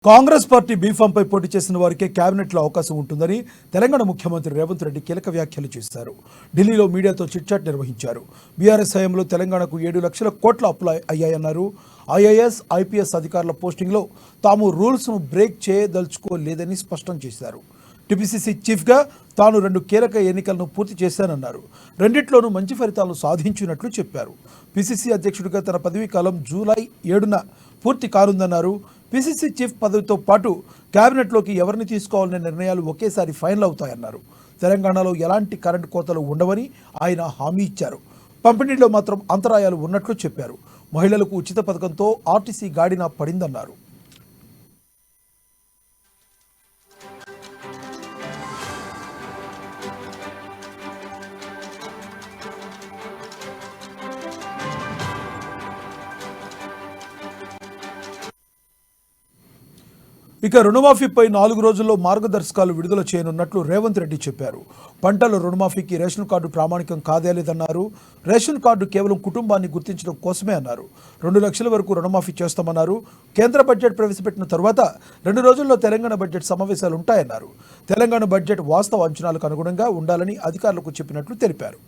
Congress party బీఫాంపై పోటీ చేసిన వారికే కేబినెట్లో అవకాశం ఉంటుందని తెలంగాణ ముఖ్యమంత్రి రేవంత్ రెడ్డి కీలక వ్యాఖ్యలు చేశారు. ఢిల్లీలో మీడియాతో చిట్చాట్ నిర్వహించారు. బీఆర్ఎస్ హయాంలో తెలంగాణకు 7 లక్షల కోట్ల అప్పులు అయ్యాయన్నారు. ఐఏఎస్, ఐపీఎస్ అధికారుల పోస్టింగ్లో తాము రూల్స్ను బ్రేక్ చేయదలుచుకోలేదని స్పష్టం చేశారు. టీపీసీసీ చీఫ్గా తాను 2 కీలక ఎన్నికలను పూర్తి చేశానన్నారు. రెండిట్లోనూ మంచి ఫలితాలను సాధించినట్లు చెప్పారు. పీసీసీ అధ్యక్షుడిగా తన పదవీ కాలం జూలై 7న పూర్తి కానుందన్నారు. పీసీసీ చీఫ్ పదవితో పాటు కేబినెట్లోకి ఎవరిని తీసుకోవాలనే నిర్ణయాలు ఒకేసారి ఫైనల్ అవుతాయన్నారు. తెలంగాణలో ఎలాంటి కరెంటు కోతలు ఉండవని ఆయన హామీ ఇచ్చారు. పంపిణీలో మాత్రం అంతరాయాలు ఉన్నట్లు చెప్పారు. మహిళలకు ఉచిత పథకంతో ఆర్టీసీ గాడిన పడిందన్నారు. ఇక రుణమాఫీపై 4 రోజుల్లో మార్గదర్శకాలు విడుదల చేయనున్నట్లు రేవంత్ రెడ్డి చెప్పారు. పంటల రుణమాఫీకి రేషన్ కార్డు ప్రామాణికం కాదేలేదన్నారు. రేషన్ కార్డు కేవలం కుటుంబాన్ని గుర్తించడం కోసమే అన్నారు. 2 లక్షల వరకు రుణమాఫీ చేస్తామన్నారు. కేంద్ర బడ్జెట్ ప్రవేశపెట్టిన తర్వాత 2 రోజుల్లో తెలంగాణ బడ్జెట్ సమావేశాలు ఉంటాయన్నారు. తెలంగాణ బడ్జెట్ వాస్తవ అంచనాలకు అనుగుణంగా ఉండాలని అధికారులకు చెప్పినట్లు తెలిపారు.